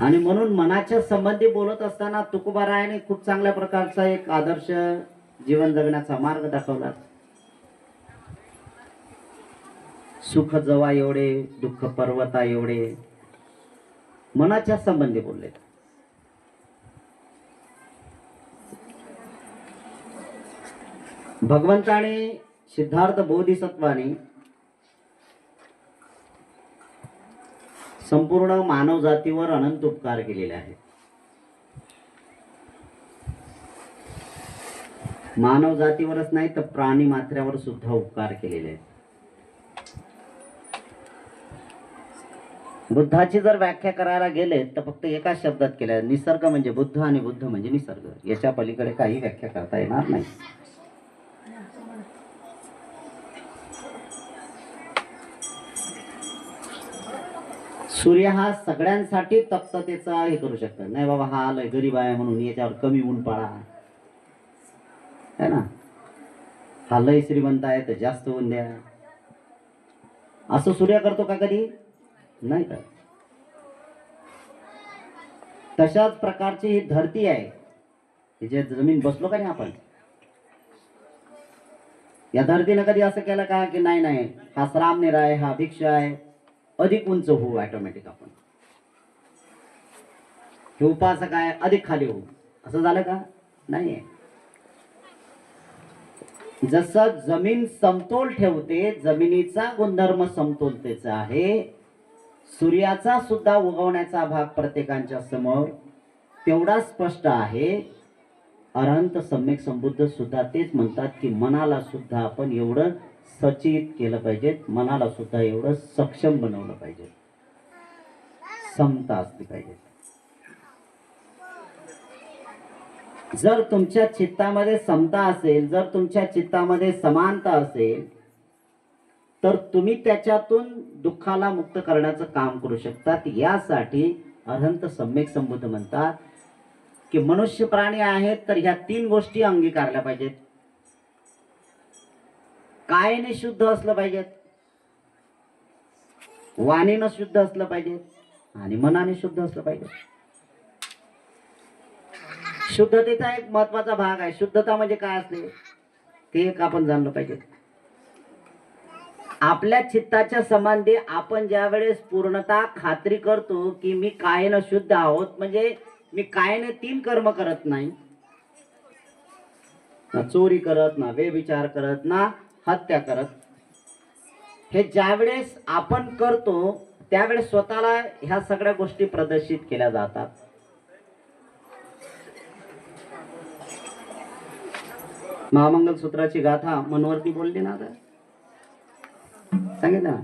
आणि म्हणून मनाच्या संबंधी बोलत असताना तुकोबारायाने खूप चांगल्या प्रकारचा एक आदर्श जीवन जगण्याचा मार्ग दाखवला. सुख जवा एवढे दुःख पर्वता एवढे, मनाच्या संबंधी बोलले. भगवंताने सिद्धार्थ बोधिसत्वाने संपूर्ण मानव जातीवर अनंत उपकार केलेले आहेत. मानव जातीवरच नाही तर प्राणी मात्र्यावर सुद्धा उपकार केलेले आहेत. बुद्धाची जर व्याख्या करायला गेले तर फक्त एका शब्दात केल्या, निसर्ग म्हणजे बुद्ध आणि बुद्ध म्हणजे निसर्ग. याच्या पलीकडे काही व्याख्या करता येणार नाही. सूर्य हा सगळ्यांसाठी तप्ततेचा हे करू शकतो. नाही बाबा हा लय गरीब आहे म्हणून याच्यावर कमी ऊन पाडा, है ना. हा लय श्रीमंत आहे तर जास्त ऊन द्या, असं सूर्य करतो का कधी? नाही का. तशाच प्रकारची ही धरती आहे, जे जमीन बसलो का नाही आपण, या धरतीने कधी असं केलं का की नाही नाही हा श्रामनेर आहे, हा भिक्ष आहे, अधिक उंच होऊ ऑटोमॅटिक आपण, हे उपासक आहे अधिक खाली होऊ, असं झालं का? नाही. जसं जमीन समतोल ठेवते, जमिनीचा गुणधर्म समतोलतेचा आहे, सूर्याचा सुद्धा उगवण्याचा भाग प्रत्येकाच्या समोर तेवढा स्पष्ट आहे. अरहंत सम्यक संबुद्ध सुद्धा तेच म्हणतात की मनाला सुद्धा आपण एवढं सचेत केलं पाहिजे, मनाला सुद्धा एवढं सक्षम बनवलं पाहिजे, समता असली पाहिजे. जर तुमच्या चित्तामध्ये समता असेल, जर तुमच्या चित्तामध्ये समानता असेल, तर तुम्ही त्याच्यातून दुःखाला मुक्त करण्याचं काम करू शकतात. यासाठी अरहंत सम्यक संबुद्ध म्हणतात की मनुष्य प्राणी आहेत तर ह्या तीन गोष्टी अंगीकारल्या पाहिजेत. कायाने शुद्ध असलं पाहिजेत, वाणीनं शुद्ध असलं पाहिजे आणि मनाने शुद्ध असलं पाहिजे. शुद्धतेचा एक महत्वाचा भाग आहे. शुद्धता म्हणजे काय असते ते एक आपण जाणलं पाहिजे. आपल्या चित्ताच्या संबंधी आपण ज्या वेळेस पूर्णता खात्री करतो की मी कायेनं शुद्ध आहोत, म्हणजे मी कायेने तीन कर्म करत नाही, ना चोरी करत, ना व्यभिचार करत, ना हत्या करत, हे ज्या वेळेस आपण करतो त्यावेळेस स्वतःला ह्या सगळ्या गोष्टी प्रदर्शित केल्या जातात. महामंगल सूत्राची गाथा मनवरती बोलली ना, आता सांगितलं ना,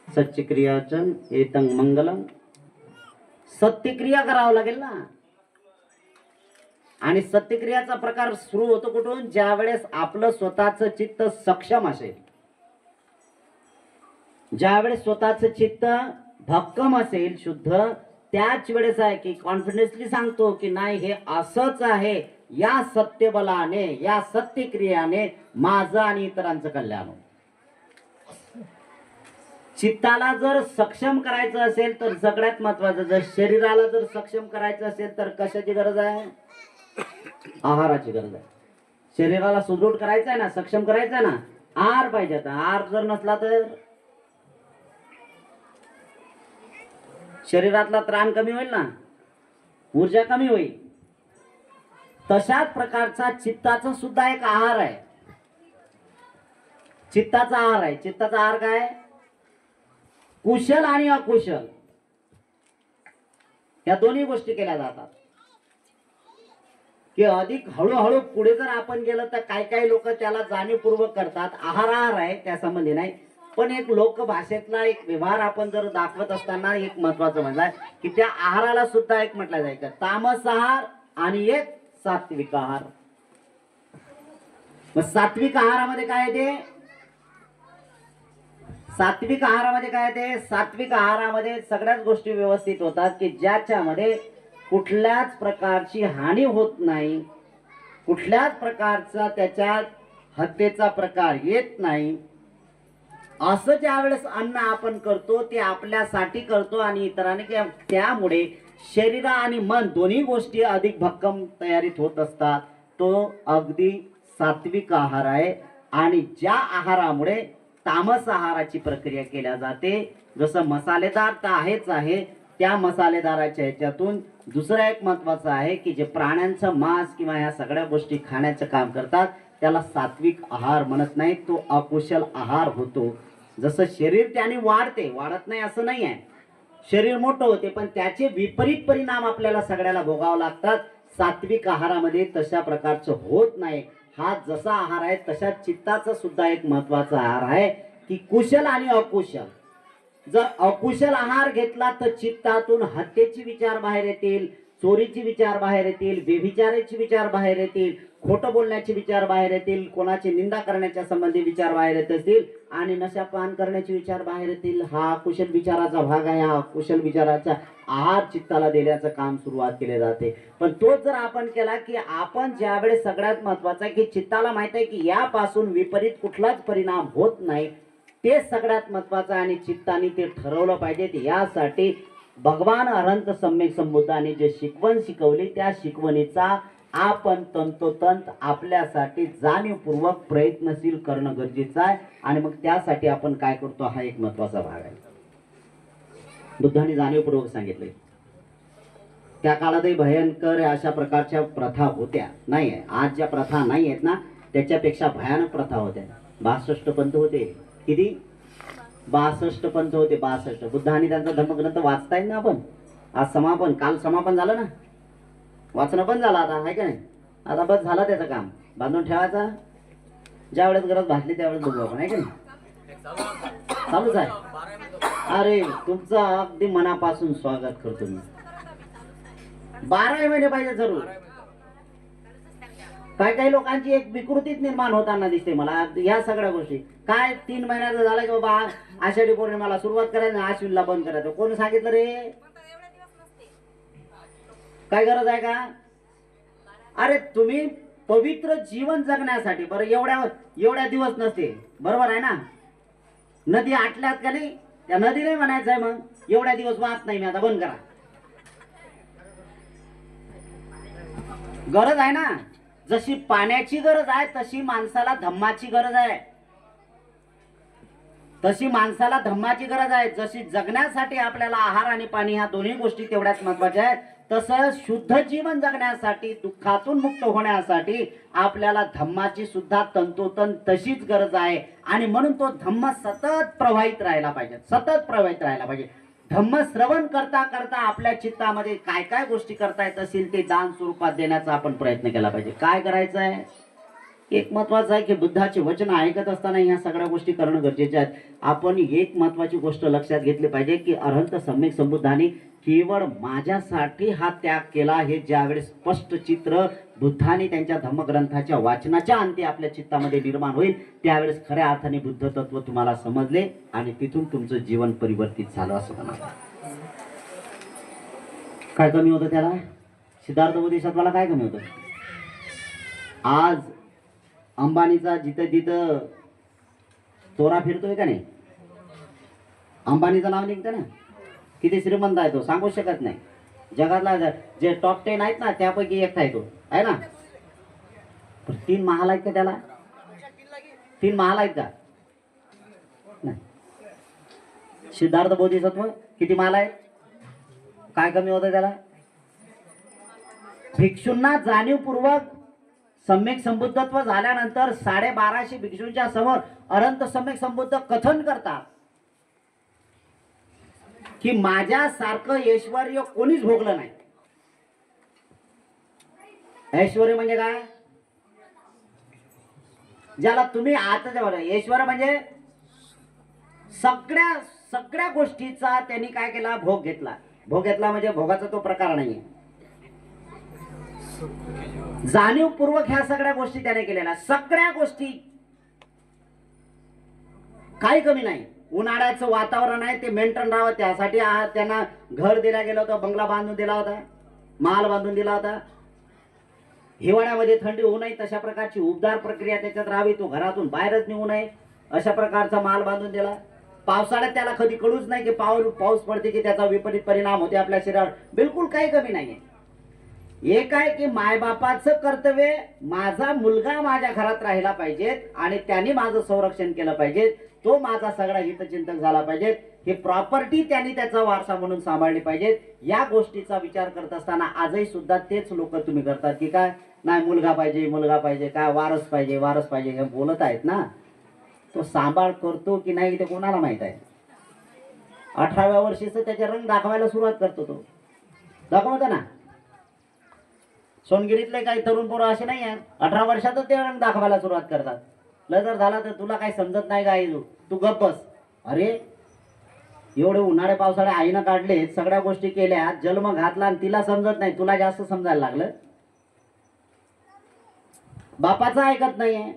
सच्चक्रियाचन एतंग मंगलम, सत्यक्रिया करावं लागेल ना. आणि सत्यक्रियाचा प्रकार सुरू होतो कुठून? ज्या वेळेस आपलं स्वतःचं चित्त सक्षम असेल, ज्या वेळेस स्वतःचं चित्त भक्कम असेल, शुद्ध, त्याच वेळेस आहे की कॉन्फिडन्सली सांगतो की नाही हे असंच आहे, या सत्यबलाने, या सत्यक्रियाने माझं आणि इतरांचं कल्याण होतं. चित्ताला जर सक्षम करायचं असेल तर सगळ्यात महत्वाचं, जर शरीराला जर सक्षम करायचं असेल तर कशाची गरज आहे? आहाराची गरज आहे. शरीराला सुदृढ करायचं आहे ना, सक्षम करायचं आहे ना, आहार पाहिजे. आहार जर नसला तर शरीरातला त्राण कमी होईल ना, ऊर्जा कमी होईल. तशाच प्रकारचा चित्ताचा सुद्धा एक आहार आहे. चित्ताचा आहार आहे. चित्ताचा आहार काय? कुशल आणि अकुशल या दोन्ही गोष्टी केल्या जातात. की अधिक हळूहळू पुढे जर आपण गेलं तर काही काही लोक त्याला जाणीवपूर्वक करतात. आहार आहे त्या संबंधी नाही, पण एक लोक भाषेतला एक व्यवहार आपण जर दाखवत असताना एक महत्वाचं म्हणलाय की त्या आहाराला सुद्धा एक म्हटलं जायचं तामस आहार आणि एक सात्विक आहार. मग सात्विक आहारामध्ये काय ते? सात्विक आहारामध्ये काय ते? सात्विक आहारामध्ये सगळ्याच गोष्टी व्यवस्थित होतात की ज्याच्यामध्ये कुठल्याच प्रकारची हानी होत नाही, कुठल्याच प्रकारचा त्याच्यात हत्येचा प्रकार येत नाही. असं ज्या वेळेस अन्न आपण करतो ते आपल्यासाठी करतो आणि इतरांनी, त्यामुळे शरीर आणि मन दोन्ही गोष्टी अधिक भक्कम तयारीत होत असतात, तो अगदी सात्विक आहार आहे. आणि ज्या आहारामुळे तामस आहाराची प्रक्रिया केल्या जाते, जसं मसालेदार तर आहेच आहे, त्या मसालेदाराच्या ह्याच्यातून दुसरं एक महत्वाचं आहे की जे प्राण्यांचं मांस किंवा ह्या सगळ्या गोष्टी खाण्याचं काम करतात त्याला सात्विक आहार म्हणत नाही, तो अकुशल आहार होतो. जसं शरीर त्याने वाढते, वाढत नाही असं नाही आहे, शरीर मोठं होते, पण त्याचे विपरीत परिणाम आपल्याला सगळ्याला भोगावं लागतात. सात्विक आहारामध्ये तशा प्रकारचं होत नाही. हा जसा आहार आहे तशा चित्ताचा सुद्धा एक महत्वाचा आहार आहे की कुशल आणि अकुशल. जर अकुशल आहार घेतला तर चित्तातून हत्येची विचार बाहेर येतील, चोरीची विचार बाहेर येतील, व्यभिचाराचे विचार बाहेर येतील, खोटं बोलण्याचे विचार बाहेर येतील, कोणाची निंदा करण्याच्या संबंधी विचार बाहेर येत असतील आणि नशापान करण्याचे विचार बाहेर येतील. हा कुशल विचाराचा भाग आहे. हा कुशल विचाराचा आहार चित्ताला देण्याचं काम सुरुवात केले जाते. पण तोच जर आपण केला की आपण ज्यावेळेस सगळ्यात महत्वाचं आहे की चित्ताला माहित आहे की यापासून विपरीत कुठलाच परिणाम होत नाही, ते सगळ्यात महत्वाचं आणि चित्ताने ते ठरवलं पाहिजे. यासाठी भगवान अनंत सम्यक संबुद्धाने जे शिकवण शिकवली त्या शिकवणीचा आपण तंतोतंत आपल्यासाठी जाणीवपूर्वक प्रयत्नशील करणं गरजेचं आहे. आणि मग त्यासाठी आपण काय करतो हा एक महत्वाचा भाग आहे. बुद्धाने जाणीवपूर्वक सांगितले. त्या काळातही भयंकर अशा प्रकारच्या प्रथा होत्या, नाही आहे आज ज्या प्रथा नाही आहेत ना त्याच्यापेक्षा भयानक प्रथा होत्या. 62 पंथ होते. किती? 62 पंथ होते. 62. बुद्धाने त्यांचा धर्मग्रंथ वाचताय ना आपण. आज समापन, काल समापन झालं ना, वाचणं पण झालं आता, आहे का नाही? आता बस झालं त्याचं काम, बांधून ठेवायचा, ज्या वेळेस गरज भासली त्यावेळेस बघू आपण, आहे का नाही? चालूच आहे. अरे तुमचं अगदी मनापासून स्वागत करतो मी. 12 महिने पाहिजे जरूर. काही लोकांची एक विकृतीच निर्माण होताना दिसते मला या सगळ्या गोष्टी. काय 3 महिन्याचा झाला की बाबा आषाढी पौर्णिमेला सुरुवात करायची, आश्विनला बंद करायचं. कोण सांगितलं रे? काय गरज आहे का? अरे तुम्ही पवित्र जीवन जगण्यासाठी, बरं एवढ्या दिवस नसते, बरोबर आहे ना? नदी आटल्यात का नाही, त्या नदी नाही म्हणायचं आहे मग एवढ्या दिवस वाहत नाही मी, आता बंद करा. गरज आहे ना. जशी पाण्याची गरज आहे तशी माणसाला धम्माची गरज आहे. तशी माणसाला धम्माची गरज आहे. जशी जगण्यासाठी आपल्याला आहार आणि पाणी ह्या दोन्ही गोष्टी तेवढ्याच महत्वाच्या आहेत, तसं शुद्ध जीवन जगण्यासाठी, दुःखातून मुक्त होण्यासाठी आपल्याला धम्माची सुद्धा तंतोतंत तशीच गरज आहे. आणि म्हणून तो धम्म सतत प्रवाहित राहायला पाहिजे, सतत प्रवाहित राहायला पाहिजे. धम्म श्रवण करता करता आपल्या चित्तामध्ये काय काय गोष्टी करता येत असतील ते दान स्वरूपात देण्याचा आपण प्रयत्न केला पाहिजे. काय करायचं आहे? एक महत्वाचं आहे की बुद्धाची वचन ऐकत असताना ह्या सगळ्या गोष्टी करणं गरजेच्या आहेत. आपण एक महत्वाची गोष्ट लक्षात घेतली पाहिजे की अरहंत सम्यक संबुद्धाने केवळ माझ्यासाठी हा त्याग केला, हे ज्यावेळेस स्पष्ट चित्र बुद्धाने त्यांच्या धम्मग्रंथाच्या वाचनाच्या अंती आपल्या चित्तामध्ये निर्माण होईल त्यावेळेस खऱ्या अर्थाने बुद्ध तत्व तुम्हाला समजले आणि तिथून तुमचं जीवन परिवर्तित झालं असं म्हणा. काय कमी होतं त्याला? सिद्धार्थ बोधिसत्वाला काय कमी होतं? आज अंबानीचा जिथं जिथं चोरा फिरतोय का नाही, अंबानीचं नाव निघतं ना, किती श्रीमंत आहे तो सांगू शकत नाही. जगातला जे टॉप 10 आहेत ना त्यापैकी एक आहे तो, आहे ना. 3 महाल आहेत का त्याला? 3 महाल आहेत का? नाही. सिद्धार्थ बोधिसत्व किती महाल आहेत? काय कमी होतं त्याला? भिक्षूंना जाणीवपूर्वक सम्यक संबुद्धत्व झाल्यानंतर 1250 भिक्षूंच्या समोर अनंत सम्यक संबुद्ध कथन करतात की माझ्यासारखं ऐश्वर कोणीच भोगलं नाही. ऐश्वर म्हणजे काय? ज्याला तुम्ही आता ऐश्वर म्हणजे सगळ्या गोष्टीचा त्यांनी काय केला? भोग घेतला. भोग घेतला म्हणजे भोगाचा तो प्रकार नाहीये. जाणीवपूर्वक ह्या सगळ्या गोष्टी त्याने केलेल्या, सगळ्या गोष्टी, काही कमी नाही. उन्हाळ्याचं वातावरण आहे ते मेंटेन राहावं त्यासाठी त्यांना घर दिला गेलं होतं, बंगला बांधून दिला होता, महाल बांधून दिला होता. हिवाळ्यामध्ये थंडी होऊ नये तशा प्रकारची उबदार प्रक्रिया त्याच्यात राहावी, तो घरातून बाहेरच निघू नये अशा प्रकारचा महाल बांधून दिला. पावसाळ्यात त्याला कधी कळूच नाही की पाऊस पडते की त्याचा विपरीत परिणाम होते आपल्या शरीरावर, बिलकुल काही कमी नाहीये. एक आहे की मायबापाचं कर्तव्य, माझा मुलगा माझ्या घरात राहिला पाहिजे आणि त्यांनी माझं संरक्षण केलं पाहिजे, तो माझा सगळा हितचिंतक झाला पाहिजे, हे प्रॉपर्टी त्यांनी त्याचा वारसा म्हणून सांभाळली पाहिजे. या गोष्टीचा विचार करत असताना आजही सुद्धा तेच लोक तुम्ही करतात की काय नाही मुलगा पाहिजे, काय वारस पाहिजे हे बोलत आहेत ना. तो सांभाळ करतो की नाही ते कोणाला माहित आहे. 18व्या वर्षीच त्याचे रंग दाखवायला सुरुवात करतो, तो दाखवतो ना. सोनगिरीतले काही तरुण पोरं असे नाही आहेत, 18 वर्षातच ते रंग दाखवायला सुरुवात करतात. जर झाला तर तुला काही समजत नाही काय, तू गप्प बस. अरे एवढे उन्हाळे पावसाळे आईनं काढले, सगळ्या गोष्टी केल्या, जन्म घातला आणि तिला समजत नाही, तुला जास्त समजायला लागलं. बापाचं ऐकत नाहीये.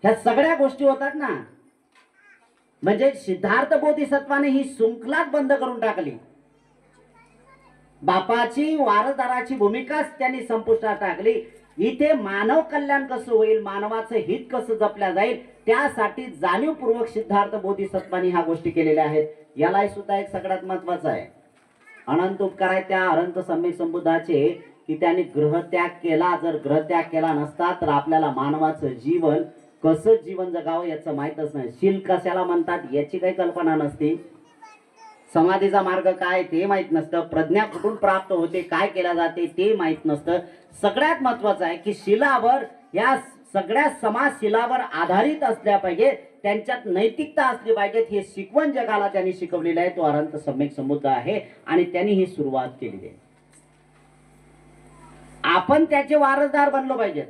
ह्या सगळ्या गोष्टी होतात ना. म्हणजे सिद्धार्थ बोधिसत्वाने ही शृंखलाच बंद करून टाकली. बापाची वारसदाराची भूमिकाच त्यांनी संपुष्टात टाकली. इथे मानव कल्याण कसं होईल, मानवाचं हित कसं जपल्या जाईल, त्यासाठी जाणीवपूर्वक सिद्धार्थ बोधिसत्वानी ह्या गोष्टी केलेल्या आहेत. याला सुद्धा एक सगळ्यात महत्वाचं आहे. अनंत उपकार आहे त्या अनंत सम्यक संबुद्धाचे की त्यांनी ग्रहत्याग केला. जर ग्रहत्याग केला नसता तर आपल्याला मानवाचं जीवन कसं जीवन जगावं याचं माहीतच नाही. शील कशाला म्हणतात याची काही कल्पना नसते. समाधीचा मार्ग काय ते माहित नसतं. प्रज्ञा कुठून प्राप्त होते, काय केल्या जाते ते माहित नसतं. सगळ्यात महत्वाचं आहे की शिलावर, या सगळ्या समाज शिलावर आधारित असल्या पाहिजे, त्यांच्यात नैतिकता असली पाहिजे. हे शिकवण जगाला त्यांनी शिकवलेलं आहे. तो अनंत सम्यक संबुद्ध आहे आणि त्यांनी ही सुरुवात केलेली आहे. आपण त्याचे वारसदार बनलो पाहिजे.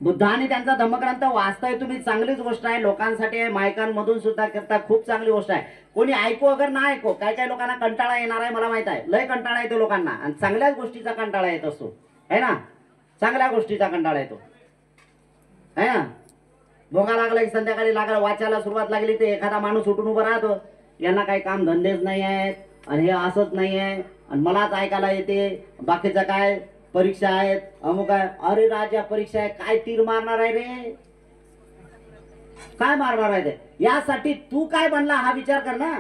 बुद्धाने त्यांचा धम्मग्रंथ वाचताय तुम्ही, चांगलीच गोष्ट आहे. लोकांसाठी आहे, मायकांमधून सुद्धा करता, खूप चांगली गोष्ट आहे. कोणी ऐको अगर ना ऐको, काही लोकांना कंटाळा येणार आहे, मला माहित आहे. लय कंटाळा येतो लोकांना आणि चांगल्याच गोष्टीचा कंटाळा येत असतो, है ना. चांगल्या गोष्टीचा कंटाळा येतो, है ना. भोगा लागला की संध्याकाळी लागला, वाचायला सुरुवात लागली तर एखादा माणूस उठून उभा राहतो, यांना काही काम धंदेच नाही आहेत आणि हे असंच नाही आहे आणि मलाच ऐकायला येते, बाकीचं काय परीक्षा आहेत, अमुक आहे. अरे राजा परीक्षा आहे, काय तीर मारणार आहे रे, काय मारणार आहे ते. यासाठी तू काय बनला हा विचार कर ना.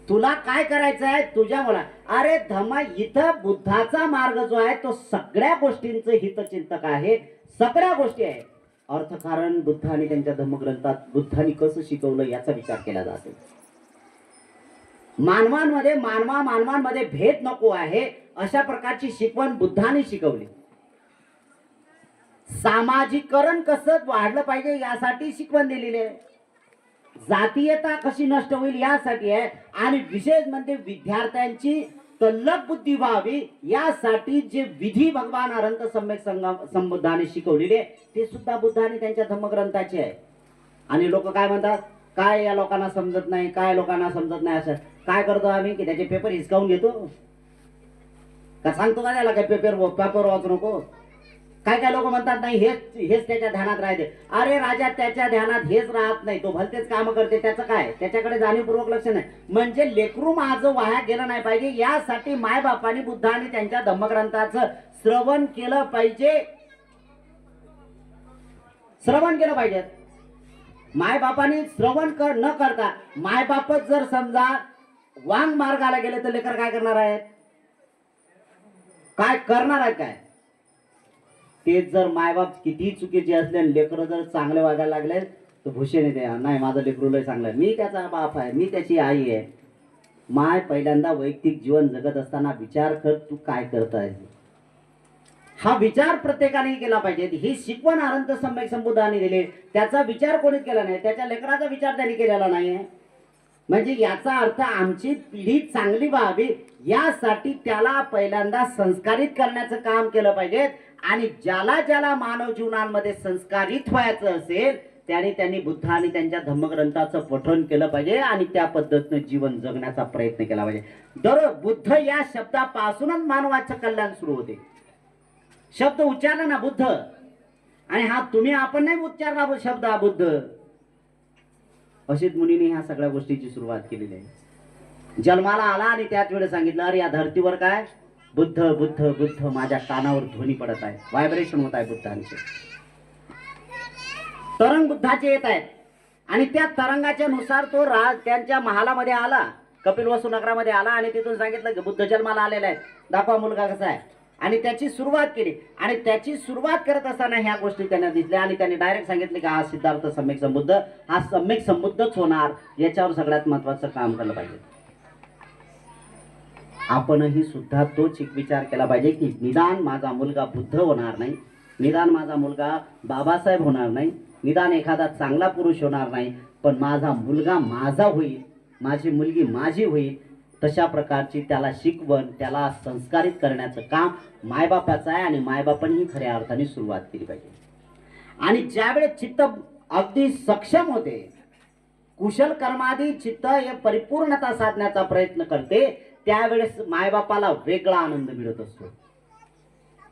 तुला काय करायचं आहे तुझ्या मुला. अरे धम्म, इथं बुद्धाचा मार्ग जो आहे तो सगळ्या गोष्टींचं हितचिंतक आहे. सगळ्या गोष्टी आहेत. अर्थकारण बुद्धाने त्यांच्या धम्मग्रंथात बुद्धांनी कसं शिकवलं याचा विचार केला जातो. मानवांमध्ये भेद नको आहे अशा प्रकारची शिकवण बुद्धाने शिकवली. सामाजिकरण कसं वाढलं पाहिजे यासाठी शिकवण दिलेली आहे. जातीयता कशी नष्ट होईल यासाठी आहे. आणि विशेष म्हणजे विद्यार्थ्यांची तल्लख बुद्धी व्हावी यासाठी जे विधी भगवान अनंत सम्यक संबुद्धाने शिकवलेले ते सुद्धा बुद्धाने त्यांच्या धम्मग्रंथाचे आहे. आणि लोक काय म्हणतात, काय या लोकांना समजत नाही, काय लोकांना समजत नाही. असं काय करतो आम्ही की त्याचे पेपर हिसकावून घेतो का, सांगतो का त्याला काय पेपर वाचू नको. काय लोक म्हणतात नाही हेच त्याच्या ध्यानात राहते. अरे राजा, त्याच्या ध्यानात हेच राहत नाही, तो भलतेच काम करते, त्याचं काय, त्याच्याकडे जाणीवपूर्वक लक्ष नाही. म्हणजे लेकरू माझं वाया गेलं नाही पाहिजे यासाठी मायबापांनी बुद्धाने त्यांच्या धम्मग्रंथाचं श्रवण केलं पाहिजे. श्रवण केलं पाहिजे. मायबापांनी श्रवण न करता मायबापच जर समजा वांग मार्गाला गेले तर लेकर काय करणार आहेत, काय करणार आहेत काय. तेच जर मायबाप किती चुकीचे असले आणि लेकर जर चांगले वागायला लागले तर भूषण येते, नाही माझं लेकरू लय चांगलं आहे, मी त्याचा बाप आहे, मी त्याची आई आहे. माय पहिल्यांदा वैयक्तिक जीवन जगत असताना विचार कर तू काय करताय. हा विचार प्रत्येकाने केला पाहिजे. ही शिकवण अनंत सम्यक संबुद्धाने दिली. त्याचा विचार कोणीच केला नाही, त्याच्या लेकराचा विचार त्यांनी केलेला नाही. म्हणजे याचा अर्थ आमची पिढी चांगली व्हावी यासाठी त्याला पहिल्यांदा संस्कारित करण्याचं काम केलं पाहिजे. आणि ज्याला मानव जीवनांमध्ये संस्कारित व्हायचं असेल त्यांनी बुद्धाने त्यांच्या धम्मग्रंथाचं पठण केलं पाहिजे आणि त्या पद्धतीने जीवन जगण्याचा प्रयत्न केला पाहिजे. दररोज बुद्ध या शब्दापासूनच मानवाचं कल्याण सुरू होते. शब्द उच्चारला ना बुद्ध, आणि हा तुम्ही आपण नाही उच्चारला शब्द हा बुद्ध. अशीच मुनीने ह्या सगळ्या गोष्टीची सुरुवात केलेली आहे. जन्माला आला आणि त्याच वेळेस सांगितलं अरे या धर्तीवर काय बुद्ध बुद्ध बुद्ध माझ्या कानावर ध्वनी पडत आहे, व्हायब्रेशन होत आहे बुद्धांचे. तरंग बुद्धाचे येत आहेत आणि त्या तरंगाच्या नुसार तो राज त्यांच्या महालामध्ये आला, कपिलवस्तू नगरामध्ये आला आणि तिथून सांगितलं की बुद्ध जन्माला आलेला आहे, दाखवा मुलगा कसा आहे. आणि त्याची सुरुवात केली आणि त्याची सुरुवात करत असताना ह्या गोष्टी त्यांना दिसल्या आणि त्यांनी डायरेक्ट सांगितले की हा सिद्धार्थ सम्यक संबुद्ध, हा सम्यक संबुद्धच होणार. याच्यावर सगळ्यात महत्वाचं काम केलं पाहिजे. आपणही सुद्धा तोच एक विचार केला पाहिजे की निदान माझा मुलगा बुद्ध होणार नाही, निदान माझा मुलगा बाबासाहेब होणार नाही, निदान एखादा चांगला पुरुष होणार नाही, पण माझा मुलगा माझा होईल, माझी मुलगी माझी होईल. तशा प्रकारची त्याला शिकवण, त्याला संस्कारित करण्याचं काम मायबापाचं आहे आणि मायबापांनी खऱ्या अर्थाने सुरुवात केली पाहिजे. आणि ज्यावेळेस चित्त अगदी सक्षम होते, कुशल कर्मादी चित्त हे परिपूर्णता साधण्याचा प्रयत्न करते, त्यावेळेस मायबापाला वेगळा आनंद मिळत असतो.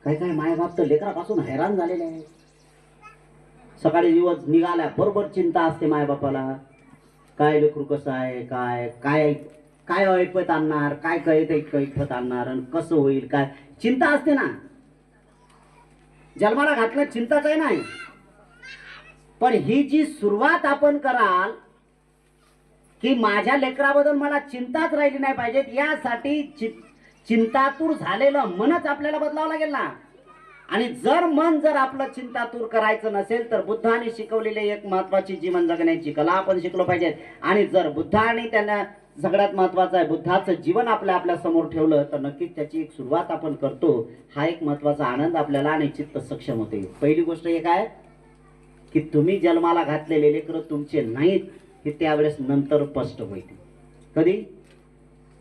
काही काही मायबाप तर लेकरापासून हैराण झालेले आहे. सकाळी दिवस निघाल्या बरोबर चिंता असते मायबापाला, काय लेकरू कसं आहे, काय काय काय ऐपत आणणार, काय कैफत आणणार आणि कसं होईल, काय चिंता असते ना. जन्माला घातलं चिंताच आहे नाही. पण ही जी सुरुवात आपण कराल की माझ्या लेकराबद्दल मला चिंताच राहिली नाही पाहिजे, यासाठी चिंतातूर झालेलं मनच आपल्याला बदलावं लागेल ना. आणि जर मन जर आपलं चिंतातूर करायचं नसेल तर बुद्धाने शिकवलेले एक महत्वाची जीवन जगण्याची कला आपण शिकलो पाहिजे. आणि जर बुद्धाने त्यांना सगळ्यात महत्वाचं आहे बुद्धाचं जीवन आपल्या समोर ठेवलं तर नक्कीच त्याची एक सुरुवात आपण करतो. हा एक महत्वाचा आनंद आपल्याला आणि चित्त सक्षम होते. पहिली गोष्ट एक आहे की तुम्ही जन्माला घातलेले लेकरं तुमचे नाहीत, हे त्यावेळेस नंतर स्पष्ट होईल. कधी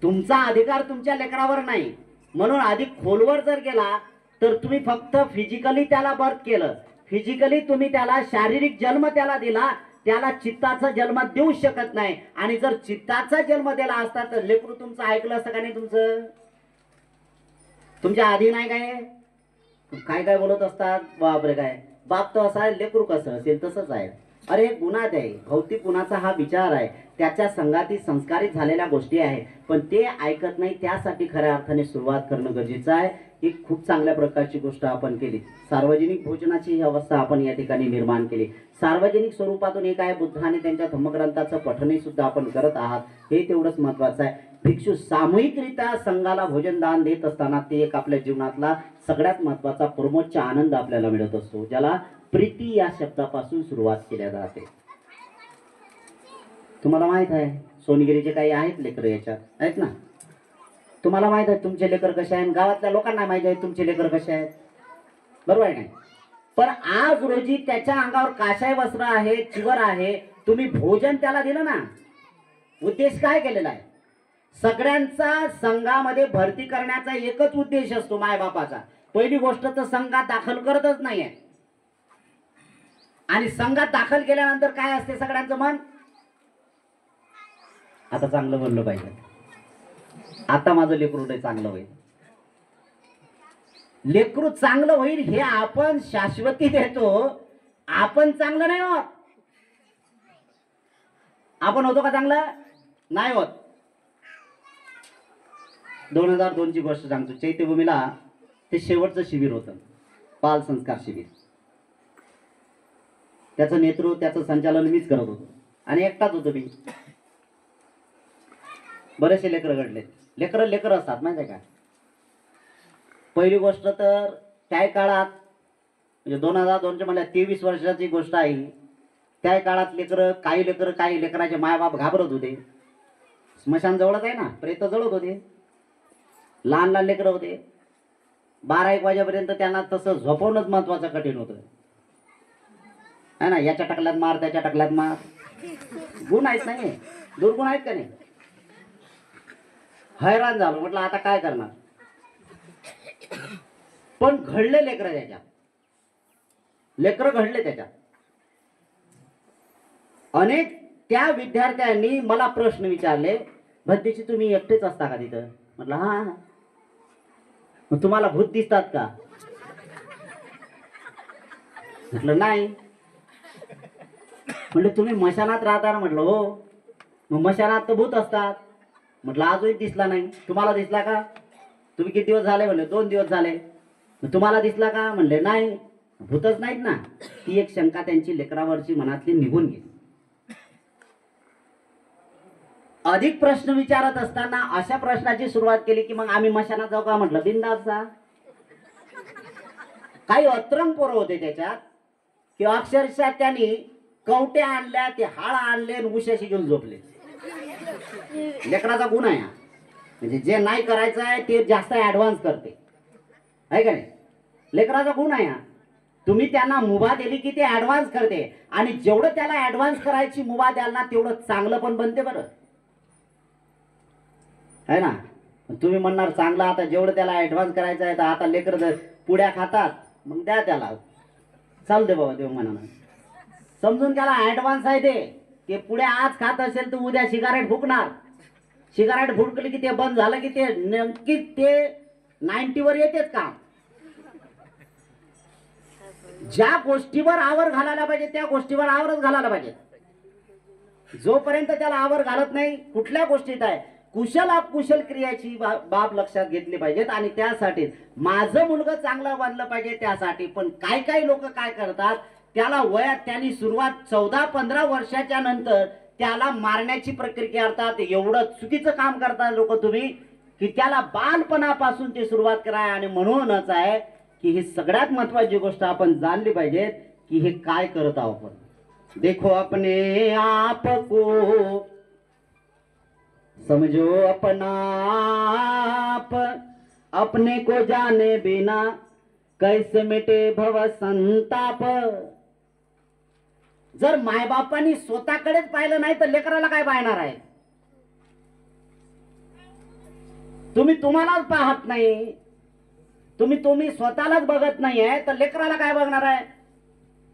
तुमचा अधिकार तुमच्या लेकरावर नाही. म्हणून अधिक खोलवर जर गेला तर तुम्ही फक्त फिजिकली त्याला बर्थ केलं, फिजिकली तुम्ही त्याला शारीरिक जन्म त्याला दिला, त्याला चित्ताचा जन्म देऊ शकत नाही. आणि जर चित्ताचा जन्म दिला असता तर लेकरू तुमचं ऐकलं असतं का नाही? तुमच्या आधी नाही काय काय काय बोलत असतात, बापरे काय बाप तो असा आहे, लेकरू कसं असेल तसंच आहे. अरे गुणात आहे, भौतिक गुणाचा हा विचार आहे, त्याच्या संगाती संस्कारित झालेल्या गोष्टी आहे, पण ते ऐकत नाही. त्यासाठी खऱ्या अर्थाने सुरुवात करणं गरजेचं आहे. ही खूप चांगल्या प्रकारची गोष्ट आपण केली. सार्वजनिक भोजनाची ही अवस्था आपण या ठिकाणी निर्माण केली. सार्वजनिक स्वरूपातून एक आहे बुद्धाने त्यांच्या धम्मग्रंथाचं पठणही सुद्धा आपण करत आहात, हे तेवढंच महत्वाचं आहे. भिक्षू सामूहिकरित्या संघाला भोजन दान देत असताना ते एक आपल्या जीवनातला सगळ्यात महत्वाचा परमोच्च आनंद आपल्याला मिळत असतो, ज्याला प्रीती या शब्दापासून सुरुवात केल्या जाते. तुम्हाला माहित आहे सोनगिरीचे काही आहेत लेकर याच्यात आहेत ना. तुम्हाला माहित आहे तुमचे लेकर कसे आहेत, गावातल्या लोकांना माहित आहे तुमचे लेकर कसे आहेत, बरोबर आहे नाही. पण आज रोजी त्याच्या अंगावर काशाय वस्त्र आहे, चिवर आहे, तुम्ही भोजन त्याला दिलं ना. उद्देश काय केलेला आहे? सगळ्यांचा संघामध्ये भरती करण्याचा एकच उद्देश असतो मायबापाचा. पहिली गोष्ट तर संघात दाखल करतच नाहीये. आणि संघात दाखल केल्यानंतर काय असते सगळ्यांचं मन, आता चांगलं बनलं पाहिजे, आता माझं लेकरू चांगलं होईल. लेकरू चांगलं होईल हे आपण शाश्वती देतो, आपण चांगलं नाही होत. आपण होतो का चांगलं? नाही होत. 2002 ची गोष्ट सांगतो. चैत्यभूमीला ते शेवटचं शिबिर होतं, बाल संस्कार शिबिर. त्याचं नेतृत्व त्याचं संचालन मीच करत होतो आणि एकटाच होतो मी. बरेचसे लेकर घडले. लेकर असतात माहिती आहे का. पहिली गोष्ट तर त्या काळात म्हणजे 2002 मला 23 वर्षाची गोष्ट आहे. त्या काळात काही लेकराचे मायबाप घाबरत होते. स्मशान जवळच आहे ना, प्रेत जळत होते. लहान लहान लेकरं होते. 12-1 वाजेपर्यंत त्यांना तसं झोपवणंच महत्वाचं कठीण होतं है ना. याच्या टकल्यात मार, त्याच्या टकल्यात मार. गुण आहेत नाही, दुर्गुण आहेत का नाही. हैराण झालो, म्हटलं आता काय करणार. पण घडले लेकरं त्याच्यात, लेकरं घडले त्याच्यात. अनेक त्या विद्यार्थ्यांनी मला प्रश्न विचारले, भद्दीची तुम्ही एकटेच असता का तिथं? म्हटलं हा. मग तुम्हाला भूत दिसतात का? म्हटलं नाही. म्हटलं तुम्ही मशानात राहता ना? म्हटलं हो. मग मशानात तर भूत असतात. म्हटलं आजही दिसला नाही. तुम्हाला दिसला का? तुम्ही किती दिवस झाले? म्हणले 2 दिवस झाले. मग तुम्हाला दिसला का? म्हणले नाही. भूतच नाहीत ना, ती एक शंका त्यांची लेकरावरची मनातली निघून गेली. अधिक प्रश्न विचारत असताना अशा प्रश्नाची सुरुवात केली की मग आम्ही मशानात जाऊ का? म्हटलं बिंदास जा. काही अतरंग पोरं होते त्याच्यात की अक्षरशः त्यांनी कवट्या आणल्या, ते हाळ आणले आणि उशाशी घेऊन झोपले. लेकराचा गुण आहे हा. म्हणजे जे नाही करायचं आहे ते जास्त ऍडव्हान्स करते, आहे का नाही? लेकराचा गुण आहे हा. तुम्ही त्यांना मुभा दिली की ते ऍडव्हान्स करते, आणि जेवढं त्याला ऍडव्हान्स करायची मुभा द्याल ना तेवढं चांगलं पण बनते बरं, आहे ना? तुम्ही म्हणणार चांगलं, आता जेवढं त्याला ऍडव्हान्स करायचं आहे तर आता लेकर पुड्या खातात, मग द्या त्याला, चालू दे बाबा देव म्हणा. समजून त्याला ऍडव्हान्स आहे ते पुढे आज खात असेल तर उद्या सिगारेट फुकणार. सिगारेट फुकली की ते बंद झालं की ते नक्कीच ते 90 वर येतेच का? ज्या गोष्टीवर आवर घालायला पाहिजे त्या गोष्टीवर आवरच घालायला पाहिजे. जोपर्यंत त्याला आवर घालत नाही कुठल्या गोष्टीत आहे, कुशल अकुशल क्रियाची बाब लक्षात घेतली पाहिजेत. आणि त्यासाठी माझं मुलगा चांगलं बनलं पाहिजे त्यासाठी. पण काही लोक काय करतात, त्याला वयात त्यांनी सुरुवात 14-15 वर्षाच्या नंतर त्याला मारण्याची प्रक्रिया करतात. एवढं चुकीचं काम करतात लोक तुम्ही की त्याला बालपणापासून ते सुरुवात करा. आणि म्हणूनच आहे की ही सगळ्यात महत्वाची गोष्ट आपण जाणली पाहिजे की हे काय करत आहोत आपण. देखो अपने आप को समझो अपना आप, अपने को जाने बिना कैसे मिटे भव संताप. जर मायबापांनी स्वतःकडेच पाहिलं नाही तर लेकराला काय पाहणार आहे? तुम्ही तुम्हालाच पाहत नाही, तुम्ही स्वतःलाच बघत नाहीये तर लेकराला काय बघणार आहे?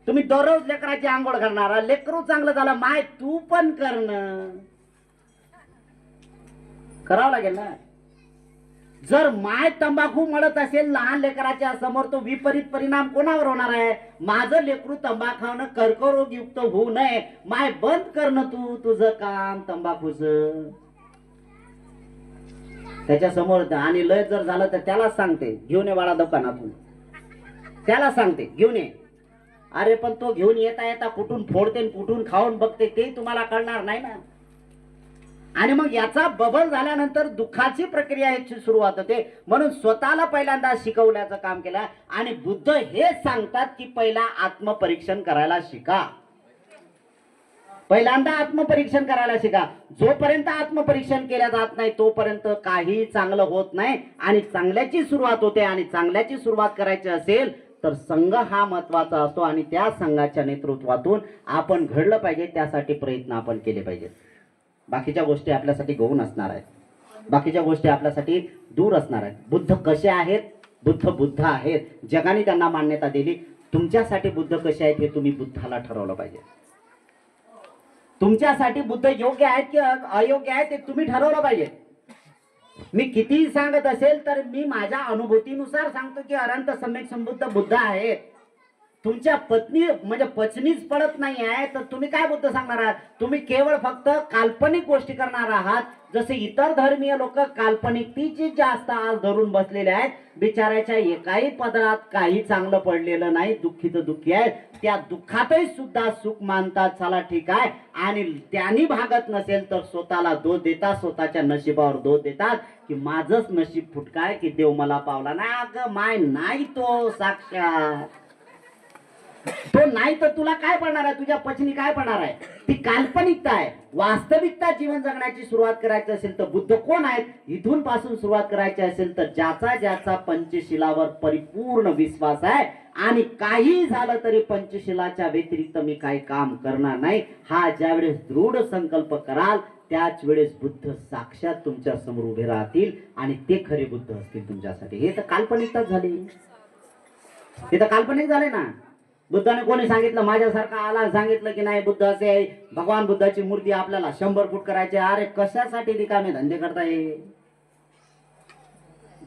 तुम्ही दररोज लेकराची आंघोळ करणार, लेकरू चांगलं झालं, माय तू पण करणं करावं लागेल ना. जर माय तंबाखू मळत असेल लहान लेकराच्या समोर, तो विपरीत परिणाम कोणावर होणार आहे? माझं लेकरू तंबाखूनं कर्करोग युक्त होऊ नये, माय बंद करणं तू तुझं काम तंबाखूच त्याच्या समोर. आणि लय जर झालं तर त्याला सांगते घेऊन ये बाळा दुकानातून, त्याला सांगते घेऊन ये. अरे पण तो घेऊन येता येता कुठून फोडते कुठून खाऊन बघते ते तुम्हाला कळणार नाही ना. आणि मग याचा बबल झाल्यानंतर दुःखाची प्रक्रिया याची सुरुवात होते. म्हणून स्वतःला पहिल्यांदा शिकवण्याचं काम केलं. आणि बुद्ध हे सांगतात की पहिला आत्मपरीक्षण करायला शिका. पहिल्यांदा आत्मपरीक्षण करायला शिका. जोपर्यंत आत्मपरीक्षण केल्या जात नाही तोपर्यंत काही चांगलं होत नाही. आणि चांगल्याची सुरुवात होते. आणि चांगल्याची सुरुवात करायची असेल तर संघ हा महत्वाचा असतो. आणि त्या संघाच्या नेतृत्वातून आपण घडलं पाहिजे, त्यासाठी प्रयत्न आपण केले पाहिजेत. बाकीच्या गोष्टी आपल्यासाठी गौण असणार आहेत, बाकीच्या गोष्टी आपल्यासाठी दूर असणार आहेत. बुद्ध कसे आहेत? बुद्ध आहेत, जगाने त्यांना मान्यता दिली. तुमच्यासाठी बुद्ध कसे आहेत हे तुम्ही बुद्धाला ठरवलं पाहिजे. तुमच्यासाठी बुद्ध योग्य आहेत की अयोग्य आहेत ते तुम्ही ठरवलं पाहिजे. मी कितीही सांगत असेल तर मी माझ्या अनुभूतीनुसार सांगतो की अनंत सम्यक संबुद्ध बुद्ध आहेत. तुमच्या पत्नी म्हणजे पचनीच पडत नाही आहे तर तुम्ही काय बुद्ध सांगणार आहात? तुम्ही केवळ फक्त काल्पनिक गोष्टी करणार आहात. जसे इतर धर्मीय लोक काल्पनिकतेची जास्त आज धरून बसलेले आहेत. बिचाराच्या एकाही पदरात काही चांगलं पडलेलं नाही, दुःखीत दुःखी आहे. त्या दुःखातही सुद्धा सुख मानतात. चला ठीक आहे. आणि त्यांनी भागत नसेल तर स्वतःला दोष देतात, स्वतःच्या नशिबावर दोष देतात की माझंच नशीब फुटकाय की देव मला पावला नाही. अगं माय नाही, तो साक्षात तो नाही तर तुला काय पडणार आहे? तुझ्या पत्नी काय पडणार आहे? ती काल्पनिकता आहे. वास्तविकता जीवन जगण्याची सुरुवात करायची असेल तर बुद्ध कोण आहेत इथून पासून सुरुवात करायची असेल तर ज्याचा पंचशिलावर परिपूर्ण विश्वास आहे आणि काही झालं तरी पंचशिलाच्या व्यतिरिक्त मी काही काम करणार नाही, हा ज्यावेळेस दृढ संकल्प कराल त्याच वेळेस बुद्ध साक्षात तुमच्या समोर उभे राहतील आणि ते खरे बुद्ध असतील तुमच्यासाठी. हे तर काल्पनिकताच झाली, हे तर काल्पनिक झाले ना. बुद्धाने कोणी सांगितलं? माझ्यासारखा आला सांगितलं की नाही बुद्ध असे आहे, भगवान बुद्धाची मूर्ती आपल्याला 100 फूट करायची. अरे कशासाठी रिकामे धंदे करताय?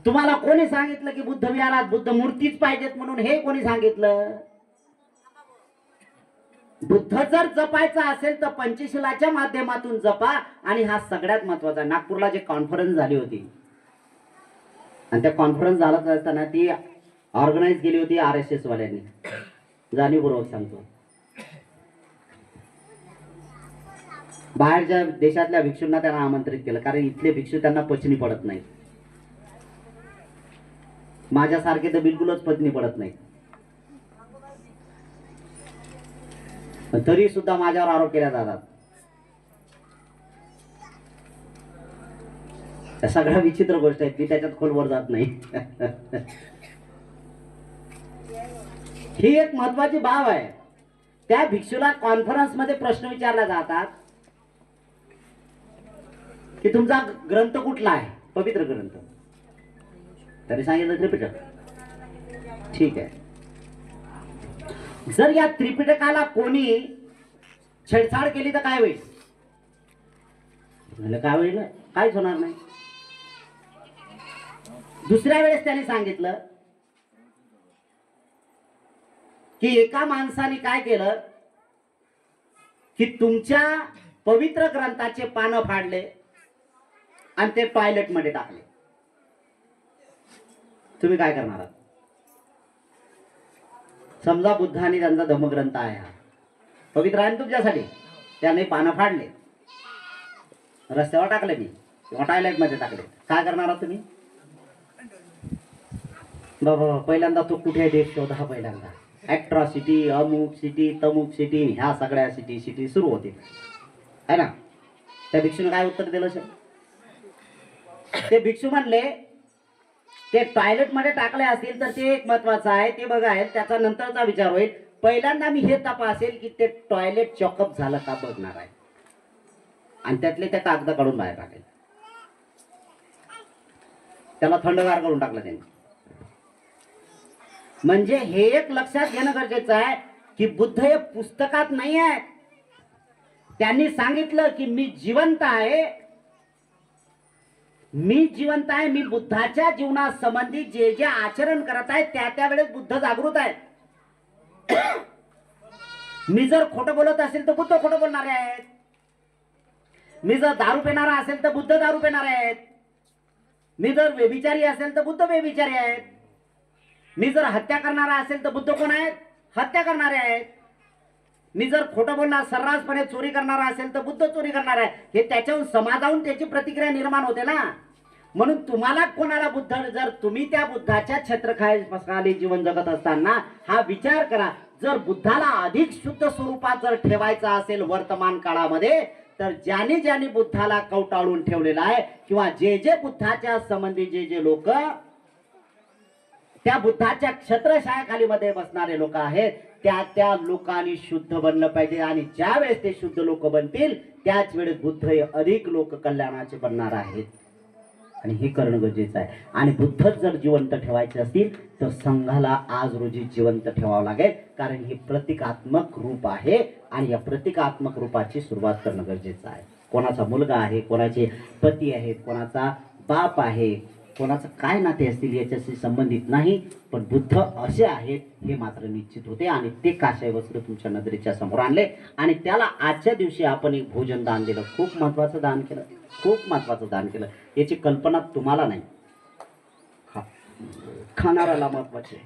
तुम्हाला कोणी सांगितलं की बुद्ध विहारात बुद्ध मूर्तीच पाहिजेत म्हणून? हे कोणी सांगितलं? बुद्ध जर जपायचा असेल तर पंचशिलाच्या माध्यमातून जपा. आणि हा सगळ्यात महत्वाचा. नागपूरला जे कॉन्फरन्स झाली होती आणि त्या कॉन्फरन्स झाला असताना ती ऑर्गनाईज केली होती RSS वाल्यांनी, जाणीवपूर्वक सांगतो. बाहेरच्या देशातल्या भिक्षूंना त्यांना आमंत्रित केलं, कारण इथले भिक्षू त्यांना पचनी पडत नाही. माझ्यासारखे तर बिलकुलच पचनी पडत नाही. तरी सुद्धा माझ्यावर आरोप केला जातात. सगळ्या विचित्र गोष्ट आहेत, मी त्याच्यात खोलवर जात नाही. ही एक महत्वाची बाब आहे. त्या भिक्षूला कॉन्फरन्स मध्ये प्रश्न विचारला जातात की तुमचा ग्रंथ कुठला आहे, पवित्र ग्रंथ. तरी सांगितलं त्रिपिटक. ठीक आहे. जर या त्रिपिटकाला कोणी छेडछाड केली तर काय होईल? काय होईल? काहीच होणार नाही. दुसऱ्या वेळेस त्यांनी सांगितलं की एका माणसाने काय केलं की तुमच्या पवित्र ग्रंथाचे पानं फाडले आणि ते टॉयलेट मध्ये टाकले. तुम्ही काय करणार आहात? समजा बुद्धाने त्यांचा धम्मग्रंथ आहे, हा पवित्र आहे तुमच्यासाठी, त्याने पानं फाडले, रस्त्यावर टाकले मी किंवा टॉयलेट मध्ये टाकले, काय करणार आहात तुम्ही? बाबा पहिल्यांदा तो कुठे देश शोधा. पहिल्यांदा ॲट्रॉसिटी, अमुक सिटी, तमुक सिटी, ह्या सगळ्या सिटी सुरू होते है ना. त्या भिक्षूने काय उत्तर दिलं सर? ते भिक्षू म्हणले ते टॉयलेट मध्ये टाकले असतील तर ते एक महत्वाचं आहे, ते बघायला त्याचा नंतरचा विचार होईल. पहिल्यांदा मी हे तपासेल की ते टॉयलेट चॉकअप झालं का बघणार आहे आणि त्यातले त्या कागद काढून बाहेर टाकेल. त्याला थंडगार करून टाकलं त्यांनी. म्हणजे हे एक लक्षात घेणं गरजेचं आहे की बुद्ध हे पुस्तकात नाही आहे. त्यांनी सांगितलं की मी जिवंत आहे, मी जिवंत आहे, मी बुद्धाच्या जीवनासंबंधी जे जे आचरण करत आहे त्या वेळेस बुद्ध जागृत आहे. मी जर खोटं बोलत असेल तर बुद्ध खोटं बोलणारे आहेत. मी जर दारू पिणारा असेल तर बुद्ध दारू पिणारे आहेत. मी जर व्यभिचारी असेल तर बुद्ध व्यभिचारी आहेत. मी जर हत्या करणारा असेल तर बुद्ध कोण आहेत? हत्या करणारे आहेत. मी जर खोटं बोलणार, सर्रासपणे चोरी करणारा असेल तर बुद्ध चोरी करणार आहे. हे त्याच्याहून समाजाहून त्याची प्रतिक्रिया निर्माण होते ना. म्हणून तुम्हाला कोणाला बुद्ध, जर तुम्ही त्या बुद्धाच्या छत्रछायाखाली जीवन जगत असताना हा विचार करा, जर बुद्धाला अधिक शुद्ध स्वरूपात जर ठेवायचा असेल वर्तमान काळामध्ये, तर ज्याने ज्याने बुद्धाला कवटाळून ठेवलेला आहे किंवा जे जे बुद्धाच्या संबंधी जे जे लोक त्या बुद्धाच्या छत्रछायाखाली मध्ये बसणारे लोक आहेत, त्या लोकांनी शुद्ध बनलं पाहिजे. आणि ज्या वेळेस ते शुद्ध लोक बनतील त्याच वेळेस बुद्ध हे अधिक लोक कल्याणाचे बनणार आहेत. आणि हे करणं गरजेचं आहे. आणि बुद्धच जर जिवंत ठेवायचे असतील तर संघाला आज रोजी जिवंत ठेवावं लागेल, कारण हे प्रतिकात्मक रूप आहे आणि या प्रतिकात्मक रूपाची सुरुवात करणं गरजेचं आहे. कोणाचा मुलगा आहे, कोणाचे पती आहेत, कोणाचा बाप आहे, कोणाचं काय नाते असतील याच्याशी संबंधित नाही, पण बुद्ध असे आहेत हे मात्र निश्चित होते. आणि ते काशाय वस्त्र तुमच्या नजरेच्या समोर आणले आणि त्याला आजच्या दिवशी आपण एक भोजन दान दिलं. खूप महत्वाचं दान केलं, खूप महत्वाचं दान केलं. याची कल्पना तुम्हाला नाही, खाणाऱ्याला महत्वाची आहे.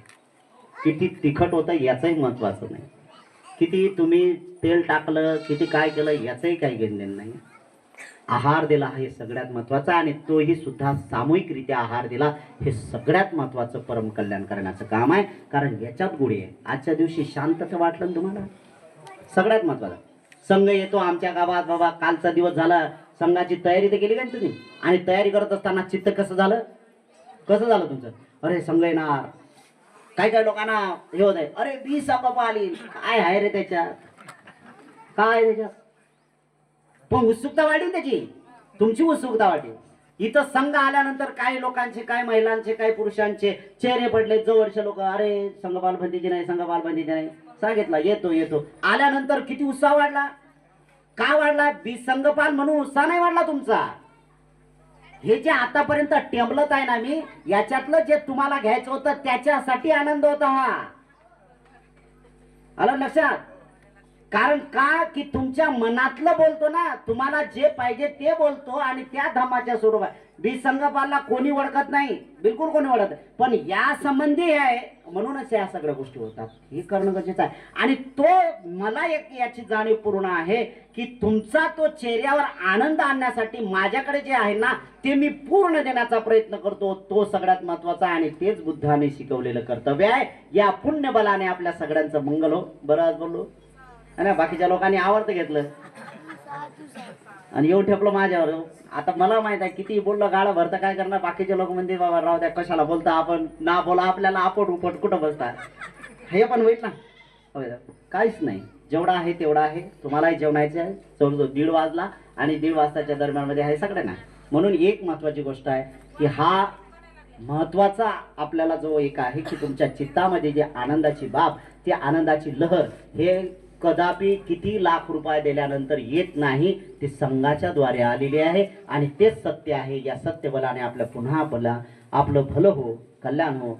किती तिखट होतं याचंही महत्वाचं नाही, किती तुम्ही तेल टाकलं, किती काय केलं याचंही काही घेणं नाही. आहार दिला हे सगळ्यात महत्वाचं, आणि तोही सुद्धा सामूहिकरित्या आहार दिला हे सगळ्यात महत्वाचं परम कल्याण करण्याचं काम आहे. कारण याच्यात गुढी आहे. आजच्या दिवशी शांतता वाटलं ना तुम्हाला? सगळ्यात महत्वाचं संघ येतो आमच्या गावात. बाबा कालचा दिवस झाला, संघाची तयारी तर केली का तुम्ही? आणि तयारी करत असताना चित्त कसं झालं? कसं झालं तुमचं? अरे संघ येणार. काही काही लोकांना हे होत आहे, अरे 20 संघ आली, काय आहे रे त्याच्यात, काय त्याच्यात? पण उत्सुकता वाढली त्याची, तुमची उत्सुकता वाढली. इथं संघ आल्यानंतर काही लोकांचे, काही महिलांचे, काही पुरुषांचे चेहरे पडले. जवळचे लोक, अरे संघ बालबंदीची नाही, संघ बालबंदीची नाही. सांगितलं येतो. आल्यानंतर किती उत्साह वाढला? का वाढला? संघपाल म्हणून उत्साह नाही वाढला तुमचा. हे जे आतापर्यंत टेंबलत आहे ना मी, याच्यातलं जे तुम्हाला घ्यायचं होतं त्याच्यासाठी आनंद होता हा. आलं लक्षात? कारण का की तुमच्या मनातलं बोलतो ना, तुम्हाला जे पाहिजे ते बोलतो आणि त्या धमाच्या स्वरूपात बिसंगपाला कोणी ओळखत नाही, बिलकुल कोणी ओळखत नाही. पण या संबंधी आहे म्हणूनच या सगळ्या गोष्टी होतात. हे करणं गरजेचं आहे. आणि तो मला एक याची जाणीव पूर्ण आहे की तुमचा तो चेहऱ्यावर आनंद आणण्यासाठी माझ्याकडे जे आहे ना ते मी पूर्ण देण्याचा प्रयत्न करतो. तो सगळ्यात महत्वाचा आहे आणि तेच बुद्धाने शिकवलेलं कर्तव्य आहे. या पुण्यबलाने आपल्या सगळ्यांचं मंगल हो. बरं आज बोललो आणि बाकीच्या लोकांनी आवडतं घेतलं आणि येऊन ठेपलं माझ्यावर. आता मला माहित आहे किती बोललं गाळं भरतं काय करणार. बाकीचे लोक म्हणते बाबा राव द्या कशाला बोलता आपण, ना बोला आपल्याला आपट उपट कुठं बसता. हे पण होईल ना. होय काहीच नाही, जेवढा आहे तेवढा आहे. तुम्हालाही जेवणायचं आहे. जवळजवळ 1:30 वाजला आणि 1:30 वाजताच्या दरम्यान मध्ये आहे सगळ्यांना. म्हणून एक महत्वाची गोष्ट आहे की हा महत्वाचा आपल्याला जो एक आहे की तुमच्या चित्तामध्ये जे आनंदाची बाब, ती आनंदाची लहर हे कदापि किती लाख रुपये दिल्यानंतर येत नाही. ते संघाच्या द्वारे आलेले आहे आणि तेच सत्य आहे. या सत्य बलाने आपलं पुन्हा आपलं भलं हो, कल्याण हो.